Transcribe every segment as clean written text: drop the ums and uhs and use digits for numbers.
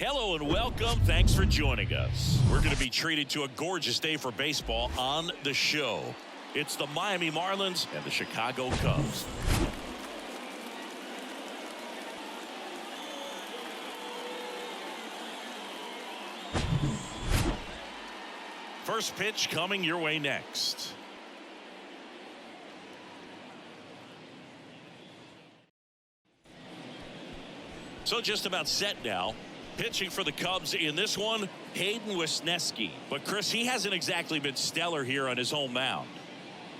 Hello and welcome. Thanks for joining us. We're going to be treated to a gorgeous day for baseball on the show. It's the Miami Marlins and the Chicago Cubs. First pitch coming your way next. So just about set now. Pitching for the Cubs in this one, Hayden Wesneski. But Chris, he hasn't exactly been stellar here on his home mound.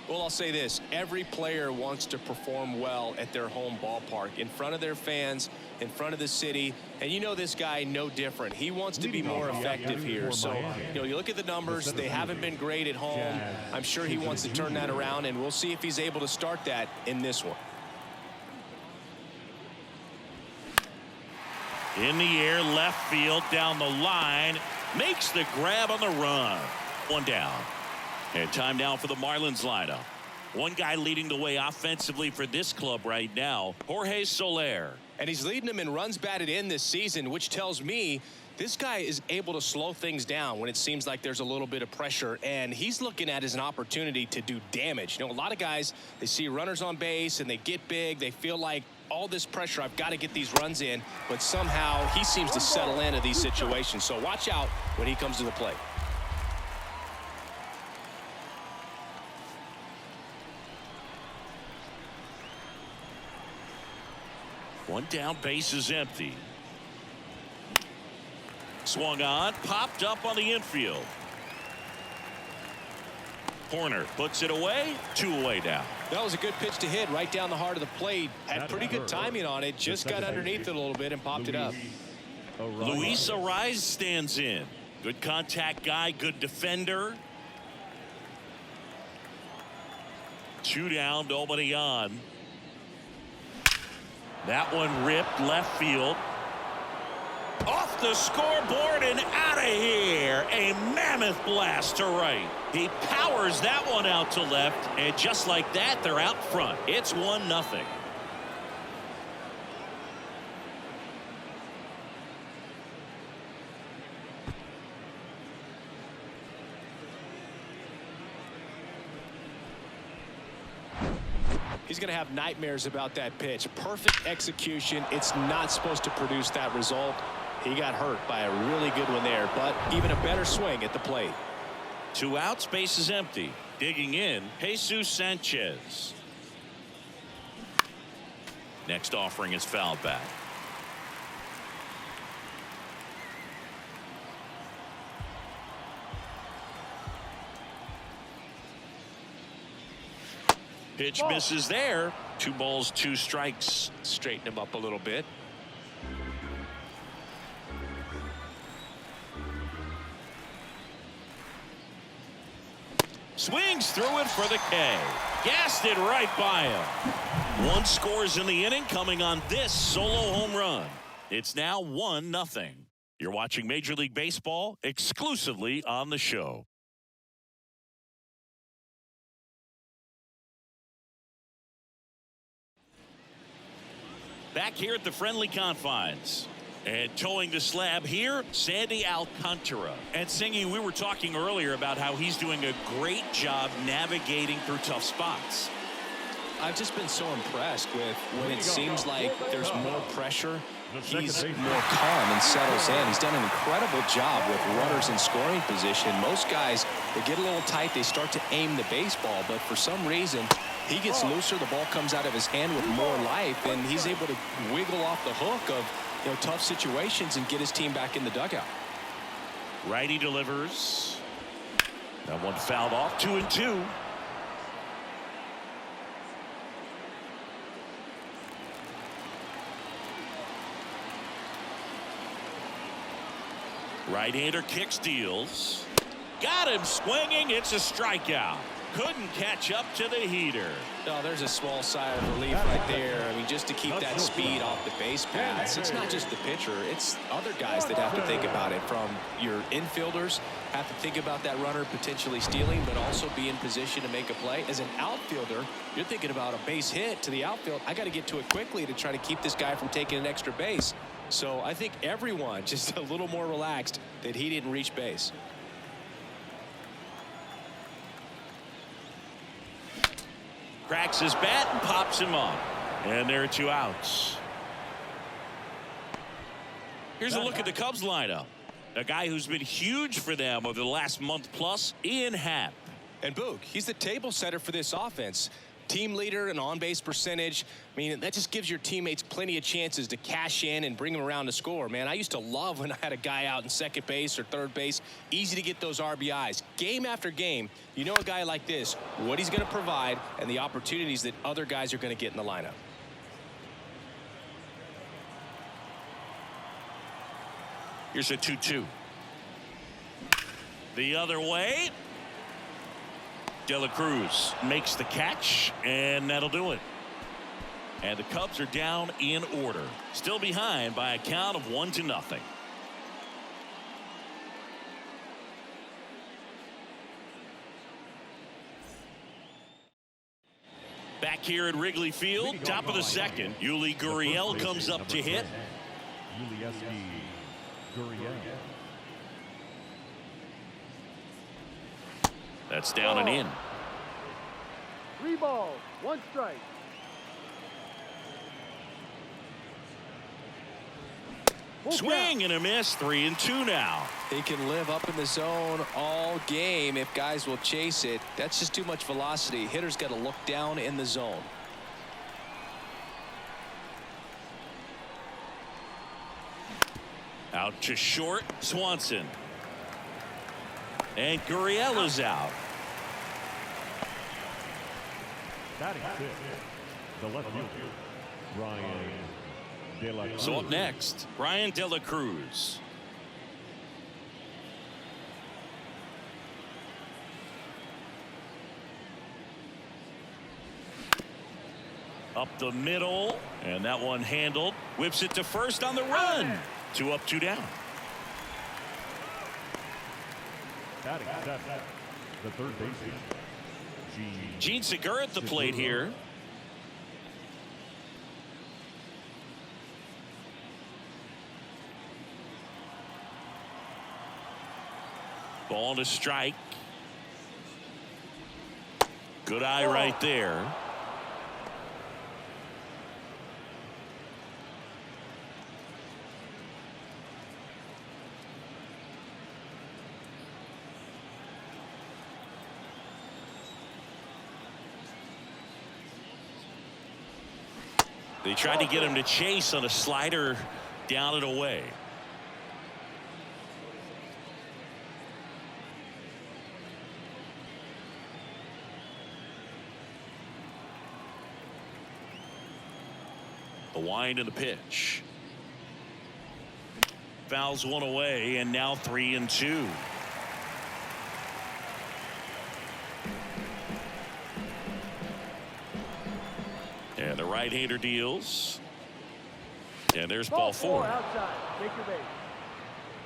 Well, I'll say this. Every player wants to perform well at their home ballpark, in front of their fans, in front of the city. And you know this guy no different. He wants to be more effective here. So, you look at the numbers. They haven't been great at home. I'm sure he wants to turn that around, and we'll see if he's able to start that in this one. In the air, left field, down the line, makes the grab on the run. One down. And time now for the Marlins lineup. One guy leading the way offensively for this club right now, Jorge Soler. And he's leading them in runs batted in this season, which tells me this guy is able to slow things down when it seems like there's a little bit of pressure, and he's looking at it as an opportunity to do damage. A lot of guys, they see runners on base and they get big. They feel like all this pressure, I've got to get these runs in, but somehow he seems to settle into these situations. So watch out when he comes to the plate. One down, base is empty. Swung on, popped up on the infield. Corner puts it away, 2 away now. That was a good pitch to hit right down the heart of the plate. Had pretty good timing on it. Just got underneath it a little bit and popped it up. Luis Arraez stands in. Good contact guy, good defender. 2 down, nobody on. That one ripped left field. Off the scoreboard and out of here. A mammoth blast to right. He powers that one out to left, and just like that, they're out front. It's 1-0. He's going to have nightmares about that pitch. Perfect execution. It's not supposed to produce that result. He got hurt by a really good one there, but even a better swing at the plate. 2 outs, base is empty. Digging in, Jesus Sanchez. Next offering is fouled back. Pitch misses there. 2 balls, 2 strikes. Straighten him up a little bit. Swings through it for the K. Gassed it right by him. 1 scores in the inning, coming on this solo home run. It's now 1-0. You're watching Major League Baseball exclusively on the show. Back here at the friendly confines. And towing the slab here, Sandy Alcantara. And Singy, we were talking earlier about how he's doing a great job navigating through tough spots. I've just been so impressed with when it seems like there's more pressure. He's more calm and settles in. He's done an incredible job with runners in scoring position. Most guys, they get a little tight. They start to aim the baseball, but for some reason, he gets looser. The ball comes out of his hand with more life, and he's able to wiggle off the hook of tough situations and get his team back in the dugout. Righty delivers. That one fouled off. 2-2. Right-hander kick steals. Got him swinging. It's a strikeout. Couldn't catch up to the heater. Oh, there's a small sigh of relief right there. I mean, just to keep that speed off the base paths. It's not just the pitcher. It's other guys that have to think about it. From your infielders have to think about that runner potentially stealing, but also be in position to make a play. As an outfielder, you're thinking about a base hit to the outfield. I got to get to it quickly to try to keep this guy from taking an extra base. So I think everyone just a little more relaxed that he didn't reach base. Cracks his bat and pops him up. And there are 2 outs. Here's a look at the Cubs lineup. A guy who's been huge for them over the last month plus, Ian Happ. And Boog, he's the table setter for this offense. Team leader and on-base percentage. I mean, that just gives your teammates plenty of chances to cash in and bring them around to score. Man, I used to love when I had a guy out in second base or third base. Easy to get those RBIs. Game after game, you know a guy like this, what he's going to provide and the opportunities that other guys are going to get in the lineup. Here's a 2-2. The other way. De La Cruz makes the catch, and that'll do it. And the Cubs are down in order. Still behind by a count of 1-0. Back here at Wrigley Field, top of the second, Yuli Gurriel comes up to hit. That's down and in. 3 balls, 1 strike. Swing and a miss, 3-2 now. He can live up in the zone all game if guys will chase it. That's just too much velocity. Hitter's got to look down in the zone. Out to short, Swanson. And Gurriel is out. Batting 6, the left fielder, Ryan De La Cruz. So up next, Ryan De La Cruz. Up the middle, and that one handled. Whips it to first on the run. 2 up, 2 down. Batting 7, the third baseman, Gene Segura at the plate here. Ball to strike. Good eye right there. They tried to get him to chase on a slider down and away. The wind of the pitch. Fouls one away, and now 3-2. And the right-hander deals. And there's ball 4. Outside. Take your base.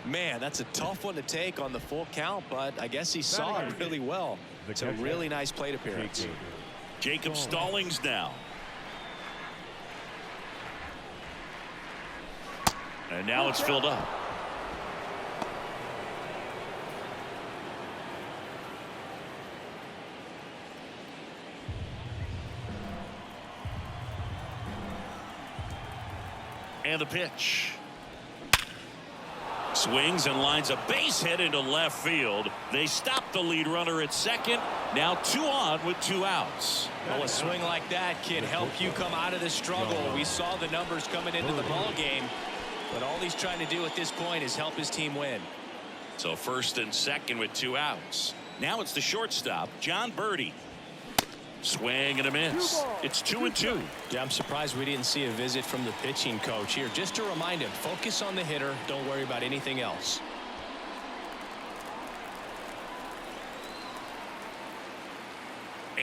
Man, that's a tough one to take on the full count, but I guess he saw it really well. It's a really nice plate appearance. Jacob Stallings now. And now it's filled up. And the pitch. Swings and lines a base hit into left field. They stop the lead runner at second. Now 2 on with 2 outs. Well, a swing like that can help you come out of the struggle. We saw the numbers coming into the ball game, but all he's trying to do at this point is help his team win. So first and second with 2 outs. Now it's the shortstop, John Birdie. Swing and a miss. It's 2-2. Yeah, I'm surprised we didn't see a visit from the pitching coach here, just to remind him, focus on the hitter, don't worry about anything else.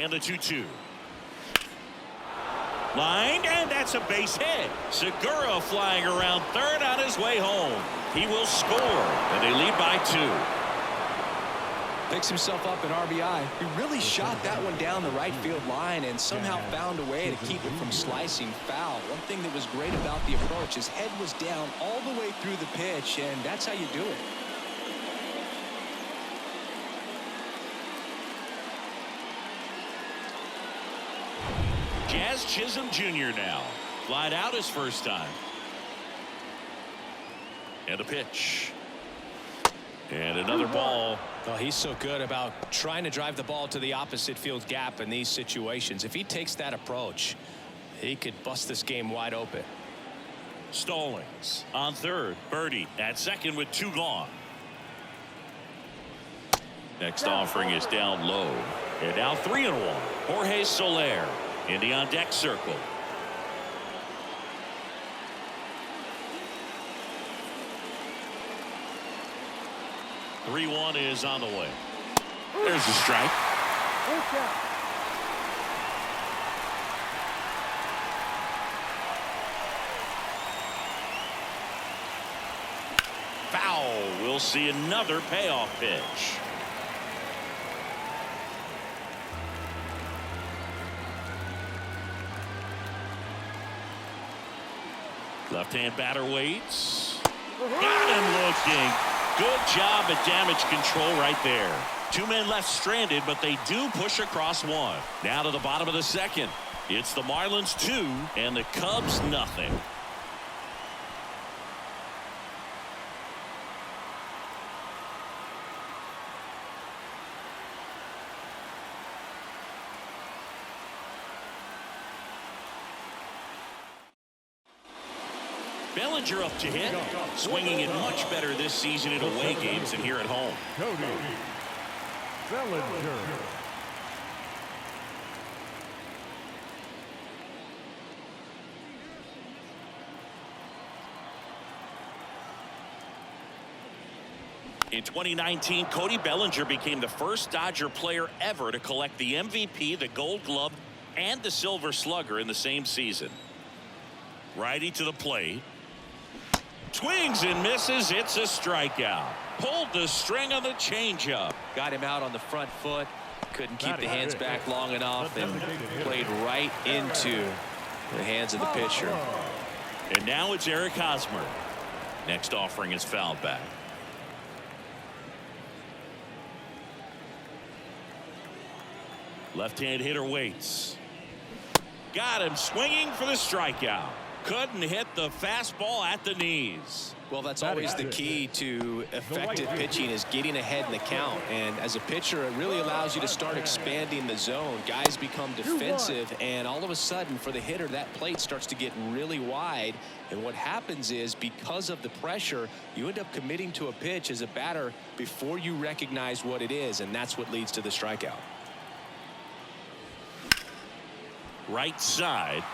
And the 2-2. Line, and that's a base hit. Segura flying around third on his way home. He will score, and they lead by 2. Picks himself up an RBI. He really shot that one down the right field line and somehow found a way to keep it from slicing foul. One thing that was great about the approach, his head was down all the way through the pitch, and that's how you do it. Jazz Chisholm Jr. now. Flied out his first time. And a pitch. And another ball. Oh, he's so good about trying to drive the ball to the opposite field gap in these situations. If he takes that approach, he could bust this game wide open. Stallings on third. Birdie at second with 2 gone. Next offering is down low. And now 3-1. Jorge Soler in the on deck circle. Three-1 is on the way. There's a strike. Foul. We'll see another payoff pitch. Left-hand batter waits. Got him looking. Good job at damage control right there. 2 men left stranded, but they do push across 1. Now to the bottom of the second. It's the Marlins 2 and the Cubs nothing. Bellinger up to hit. Swinging it much better this season in away games than here at home. Cody Bellinger. In 2019, Cody Bellinger became the first Dodger player ever to collect the MVP, the Gold Glove, and the Silver Slugger in the same season. Righty to the plate. Swings and misses. It's a strikeout. Pulled the string on the changeup. Got him out on the front foot. Couldn't keep the hands back long enough and played right into the hands of the pitcher. And now it's Eric Hosmer. Next offering is fouled back. Left-hand hitter waits. Got him swinging for the strikeout. Couldn't hit the fastball at the knees. Well, that's always the key to effective pitching, is getting ahead in the count. And as a pitcher, it really allows you to start expanding the zone. Guys become defensive, and all of a sudden, for the hitter, that plate starts to get really wide. And what happens is, because of the pressure, you end up committing to a pitch as a batter before you recognize what it is, and that's what leads to the strikeout. Right side.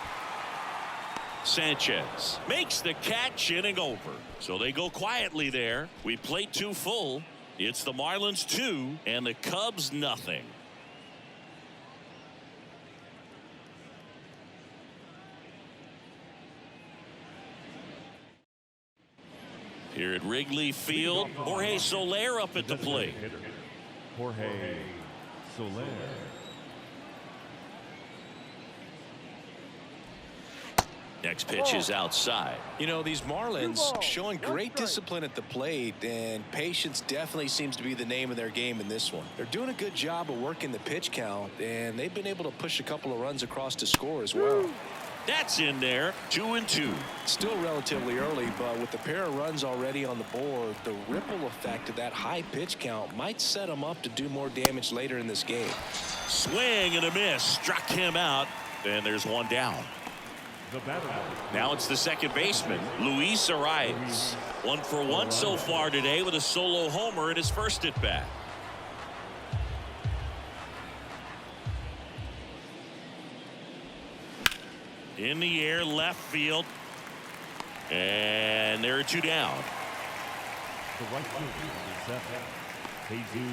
Sanchez makes the catch, inning over. So they go quietly there. We played 2 full. It's the Marlins 2 and the Cubs nothing. Here at Wrigley Field, Jorge Soler up at the plate. Jorge Soler. Next pitch is outside. You know, these Marlins showing great discipline at the plate, and patience definitely seems to be the name of their game in this one. They're doing a good job of working the pitch count, and they've been able to push a couple of runs across to score as well. That's in there. 2-2. Still relatively early, but with the pair of runs already on the board, the ripple effect of that high pitch count might set them up to do more damage later in this game. Swing and a miss. Struck him out. And there's one down. Now it's the second baseman, Luis Arias. 1 for 1 so far today with a solo homer in his first at bat. In the air, left field. And there are 2 down. The right fielder is Jesus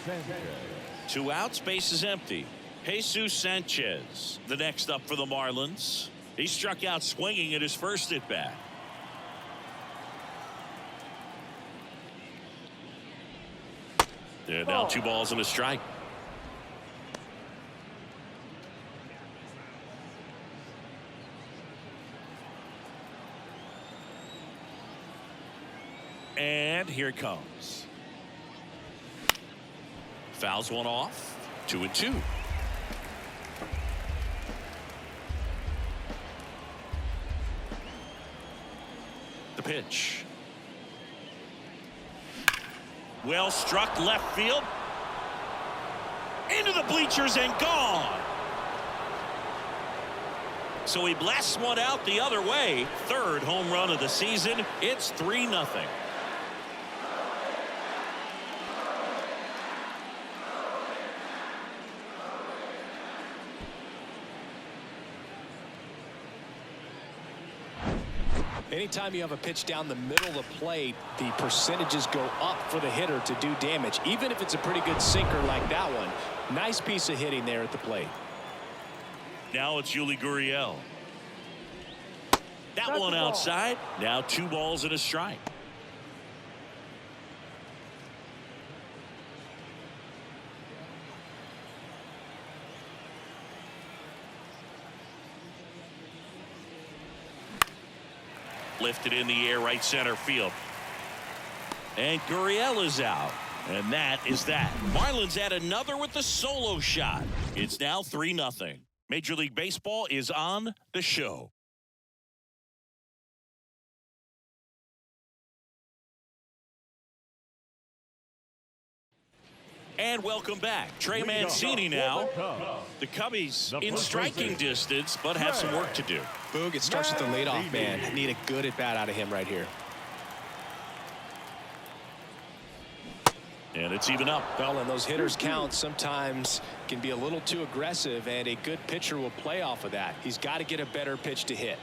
Sanchez. Two outs, base is empty. Jesus Sanchez, the next up for the Marlins. He struck out swinging at his first at bat. And now 2 balls and a strike. And here it comes. Fouls one off. 2-2. The pitch. Well struck left field. Into the bleachers and gone. So he blasts one out the other way. Third home run of the season. It's 3-0. Anytime you have a pitch down the middle of the plate, the percentages go up for the hitter to do damage, even if it's a pretty good sinker like that one. Nice piece of hitting there at the plate. Now it's Yuli Gurriel. That one outside. Now 2 balls and a strike. Lifted in the air, right center field. And Gurriel is out. And that is that. Marlins add another with the solo shot. It's now 3-0. Major League Baseball is on the show. And welcome back. Trey Mancini now. The Cubbies in striking distance, but have some work to do. Boog, it starts with the leadoff man. Need a good at bat out of him right here. And it's even up. Well, and those hitters count sometimes can be a little too aggressive, and a good pitcher will play off of that. He's got to get a better pitch to hit.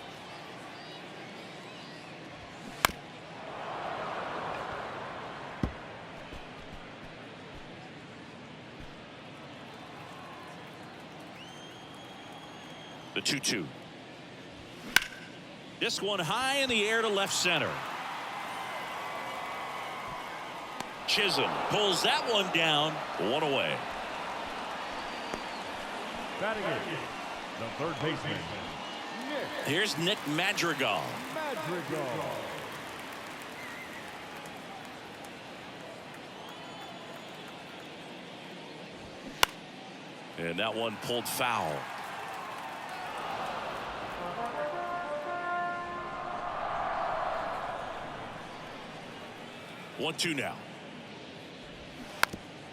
The 2-2. This one high in the air to left center. Chisholm pulls that one down. 1 away. Batting in, the third baseman. Here's Nick Madrigal. And that one pulled foul. 1-2 now.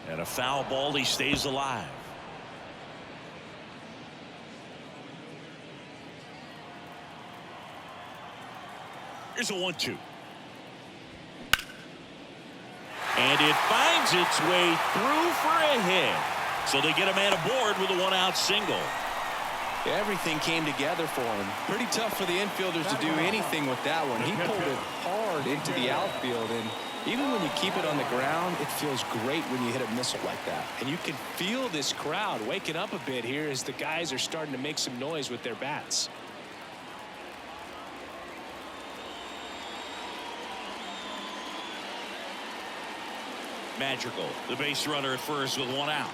And a foul ball. He stays alive. Here's a 1-2. And it finds its way through for a hit. So they get a man aboard with a 1-out single. Everything came together for him. Pretty tough for the infielders to do anything with that one. He pulled it hard into the outfield, and even when you keep it on the ground, it feels great when you hit a missile like that. And you can feel this crowd waking up a bit here as the guys are starting to make some noise with their bats. Madrigal, the base runner at first with 1 out.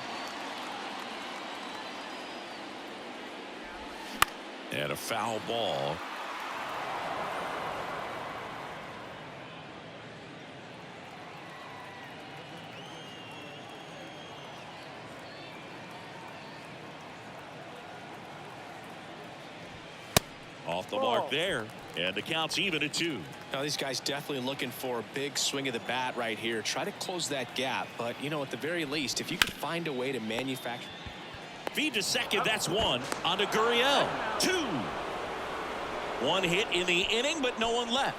And a foul ball. Off the mark there. And the count's even at 2. Now these guys definitely looking for a big swing of the bat right here. Try to close that gap. But, you know, at the very least, if you could find a way to manufacture. Feed to second. That's 1. On to Gurriel. 2. 1 hit in the inning, but no one left.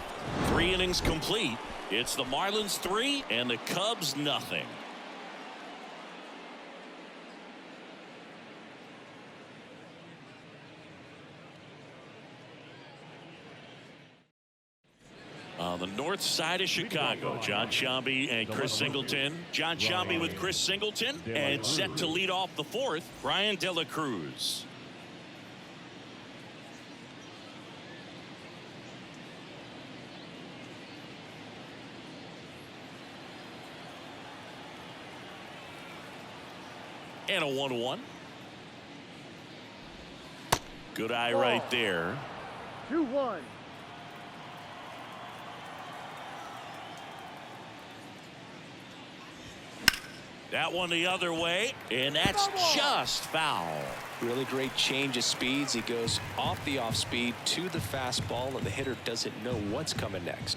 3 innings complete. It's the Marlins 3 and the Cubs nothing. On the north side of Chicago, John Sciambi and Chris Singleton. John Sciambi with Chris Singleton, and set to lead off the fourth, Ryan De La Cruz. And a 1-1. Good eye right there. 2-1. That one the other way, and that's just foul. Really great change of speeds. He goes off the off speed to the fastball, and the hitter doesn't know what's coming next.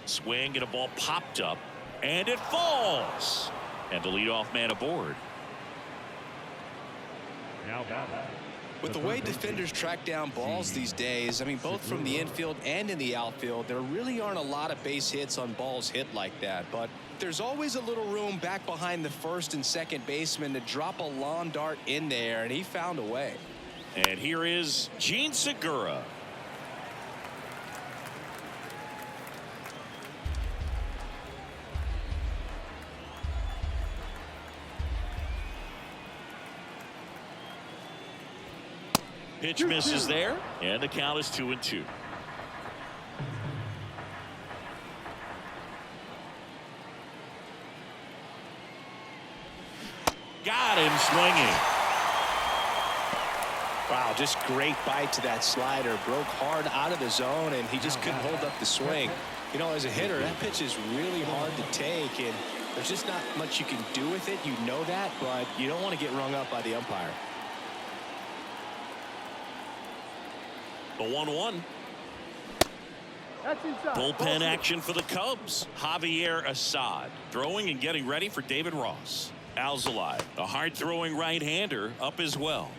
Swing, and a ball popped up, and it falls. And the leadoff man aboard. Now batting. With the way defenders track down balls these days, I mean, both from the infield and in the outfield, there really aren't a lot of base hits on balls hit like that. But there's always a little room back behind the first and second baseman to drop a lawn dart in there, and he found a way. And here is Gene Segura. Pitch misses there, and the count is 2-2. Got him swinging. Wow, just great bite to that slider. Broke hard out of the zone, and he just couldn't hold up the swing. You know, as a hitter, that pitch is really hard to take, and there's just not much you can do with it. You know that, but you don't want to get rung up by the umpire. The 1-1. That's inside. Bullpen action for the Cubs. Javier Assad throwing and getting ready for David Ross. Alzolay, a hard-throwing right-hander, up as well.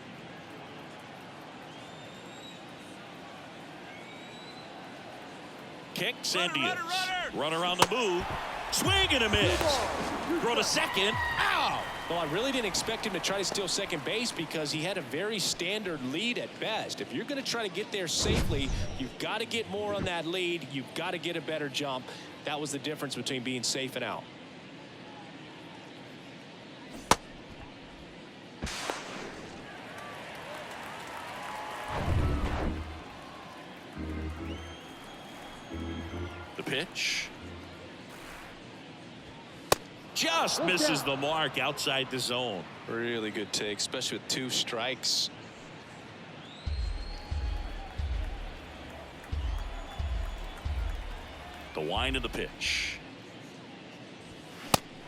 Kicks and deals. Runner on the move. Swing and a miss. Throw to second. Ow! Well, I really didn't expect him to try to steal second base because he had a very standard lead at best. If you're going to try to get there safely, you've got to get more on that lead. You've got to get a better jump. That was the difference between being safe and out. The pitch. Just misses the mark outside the zone. Really good take, especially with 2 strikes. The wind of the pitch.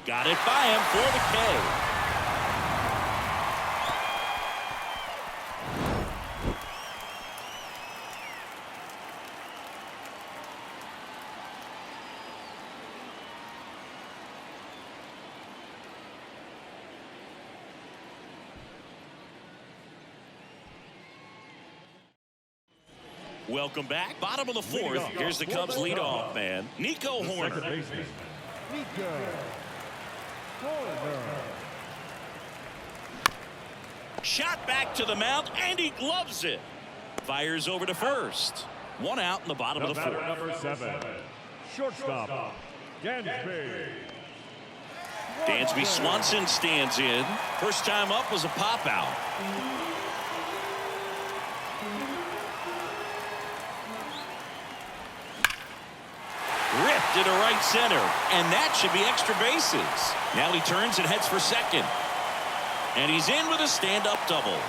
Got it by him for the K. Welcome back. Bottom of the fourth. Here's the Cubs leadoff man, Nico Horner. Nico Horner. Shot back to the mound, and he gloves it. Fires over to first. 1 out in the bottom of the fourth. Number 7, shortstop, Dansby. Dansby Swanson stands in. First time up was a pop out. Ripped into right center, and that should be extra bases. Now he turns and heads for second, and he's in with a stand-up double.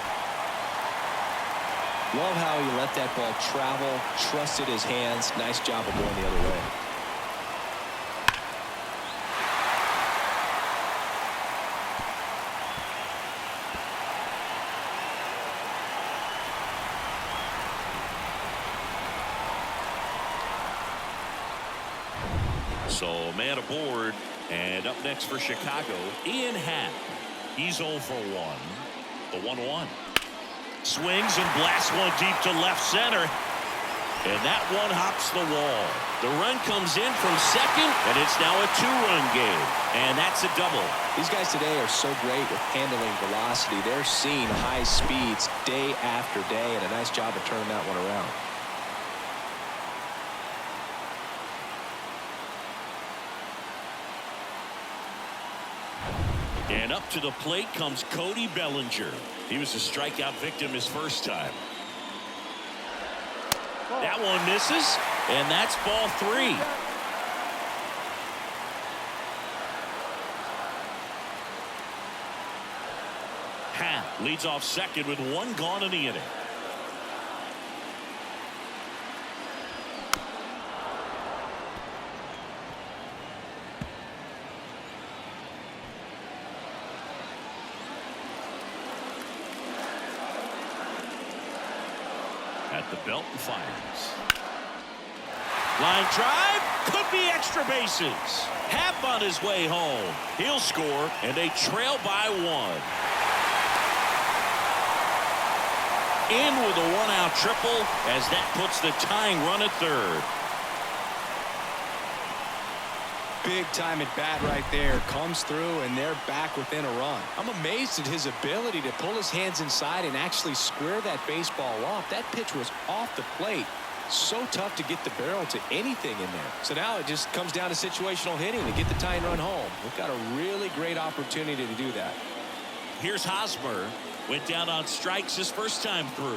Love how he let that ball travel, trusted his hands. Nice job of going the other way. So man aboard, and up next for Chicago, Ian Happ. He's 0 for 1. The 1-1. Swings and blasts one deep to left center, and that one hops the wall. The run comes in from second, and it's now a 2-run game, and that's a double. These guys today are so great with handling velocity. They're seeing high speeds day after day, and a nice job of turning that one around. And up to the plate comes Cody Bellinger. He was a strikeout victim his first time. That one misses, and that's ball 3. Happ leads off second with 1 gone in the inning. At the belt and fires. Line drive, could be extra bases. Happ on his way home. He'll score, and they trail by 1. In with a 1-out triple as that puts the tying run at third. Big time at bat right there. Comes through, and they're back within a run. I'm amazed at his ability to pull his hands inside and actually square that baseball off. That pitch was off the plate. So tough to get the barrel to anything in there. So now it just comes down to situational hitting to get the tying run home. We've got a really great opportunity to do that. Here's Hosmer. Went down on strikes his first time through.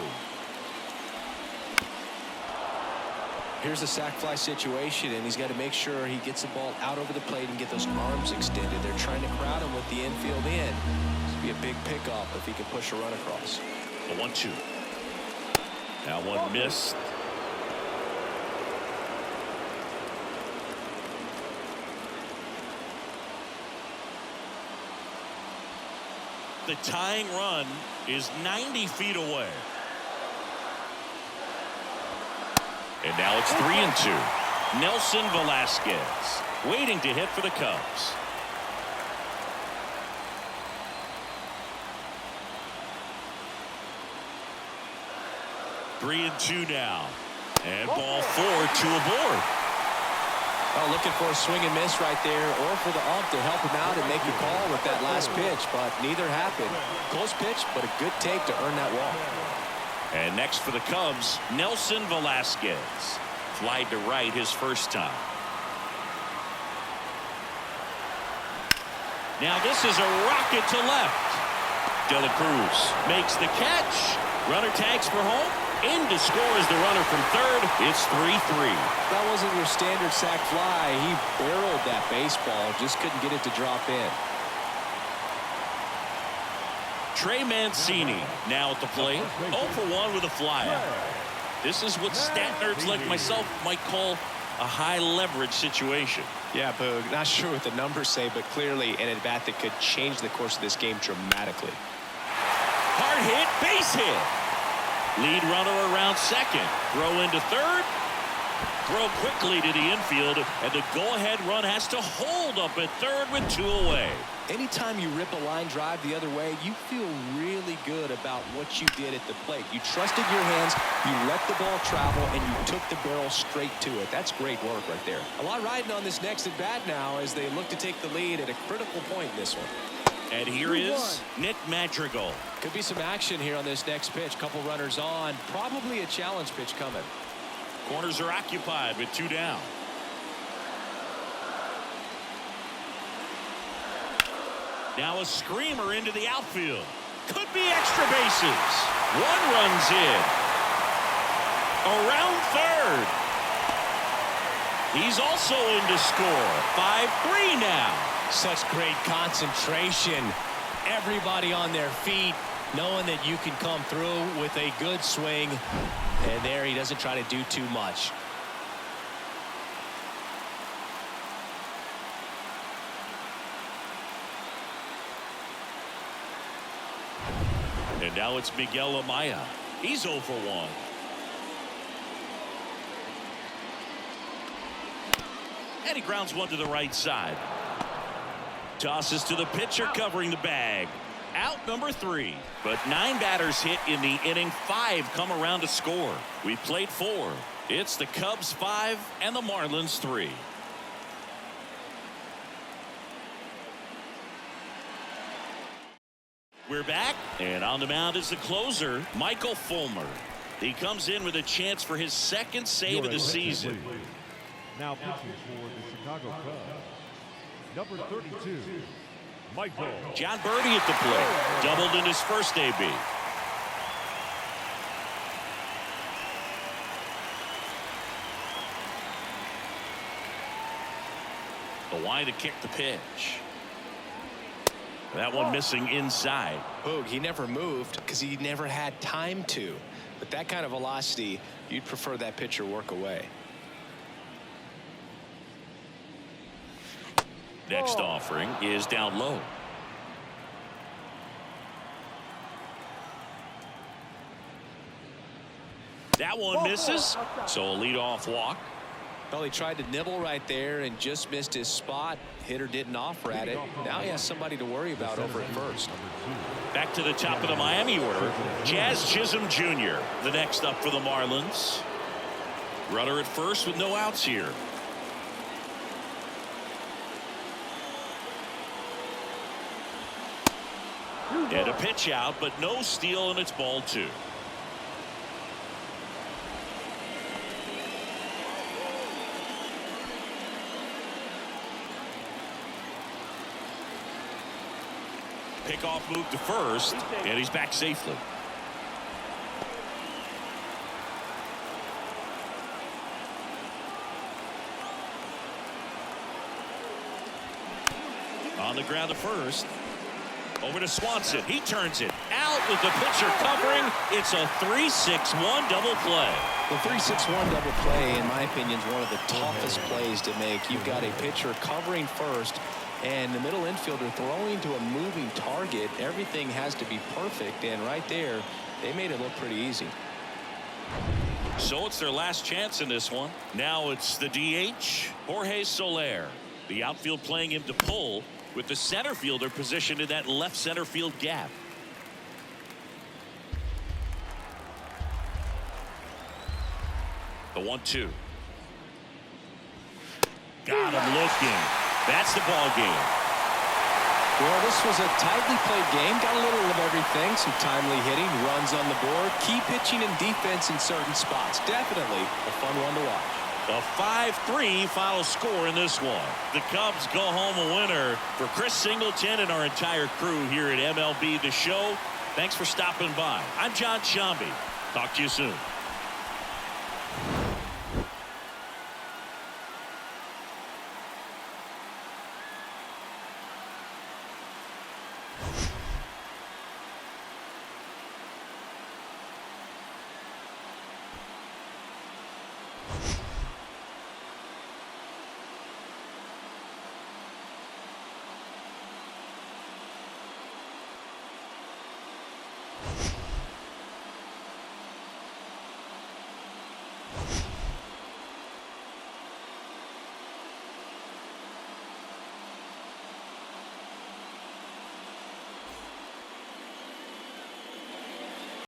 Here's a sac fly situation, and he's got to make sure he gets the ball out over the plate and get those arms extended. They're trying to crowd him with the infield in. This would be a big pickup if he can push a run across. The 1-2. That one missed. The tying run is 90 feet away. And now it's 3-2. Nelson Velasquez waiting to hit for the Cubs. Three and 2 now. And ball 4, 2 aboard. Oh, looking for a swing and miss right there, or for the ump to help him out and make the call with that last pitch, but neither happened. Close pitch, but a good take to earn that walk. And next for the Cubs, Nelson Velasquez. Flied to right his first time. Now this is a rocket to left. De La Cruz makes the catch. Runner tags for home. In to score is the runner from third. It's 3-3. That wasn't your standard sac fly. He barreled that baseball, just couldn't get it to drop in. Trey Mancini now at the plate. 0 for 1 with a flyout. This is what stat nerds like myself might call a high leverage situation. Yeah, Boog, not sure what the numbers say, but clearly an at-bat that could change the course of this game dramatically. Hard hit, base hit. Lead runner around second. Throw into third. Throw quickly to the infield, and the go-ahead run has to hold up at third with 2 away. Anytime you rip a line drive the other way, you feel really good about what you did at the plate. You trusted your hands, you let the ball travel, and you took the barrel straight to it. That's great work right there. A lot riding on this next at-bat now as they look to take the lead at a critical point in this one. And here is Nick Madrigal. Could be some action here on this next pitch. Couple runners on. Probably a challenge pitch coming. Corners are occupied with 2 down. Now a screamer into the outfield. Could be extra bases. 1 runs in. Around third. He's also in to score. 5-3 now. Such great concentration. Everybody on their feet, knowing that you can come through with a good swing. And there he doesn't try to do too much. And now it's Miguel Amaya. He's 0 for 1. And he grounds one to the right side. Tosses to the pitcher covering the bag. Out number 3. But 9 batters hit in the inning. 5 come around to score. We played 4. It's the Cubs 5 and the Marlins 3. We're back, and on the mound is the closer, Michael Fulmer. He comes in with a chance for his 2nd save of the season. Now pitching for the Chicago Cubs, number 32, Michael. John Birdie at the plate. Doubled in his first AB. The line to kick the pitch. That one missing inside. Boog, he never moved because he never had time to. With that kind of velocity, you'd prefer that pitcher work away. Next offering is down low. That one misses, so a leadoff walk. Well, he tried to nibble right there and just missed his spot. Hitter didn't offer at it. Now he has somebody to worry about over at first. Back to the top of the Miami order. Jazz Chisholm Jr. the next up for the Marlins. Runner at first with no outs here. And a pitch out, but no steal, and it's ball 2. Pickoff move to first, and he's back safely. On the ground to first. Over to Swanson. He turns it out with the pitcher covering. It's a 3-6-1 double play. The 3-6-1 double play, in my opinion, is one of the toughest plays to make. You've got a pitcher covering first, and the middle infielder throwing to a moving target. Everything has to be perfect, and right there, they made it look pretty easy. So it's their last chance in this one. Now it's the DH, Jorge Soler. The outfield playing him to pull, with the center fielder positioned in that left center field gap. The 1-2. Got him looking. That's the ball game. Well, this was a tightly played game. Got a little of everything. Some timely hitting, runs on the board, key pitching and defense in certain spots. Definitely a fun one to watch. A 5-3 final score in this one. The Cubs go home a winner. For Chris Singleton and our entire crew here at MLB The Show, thanks for stopping by. I'm John Shambi. Talk to you soon.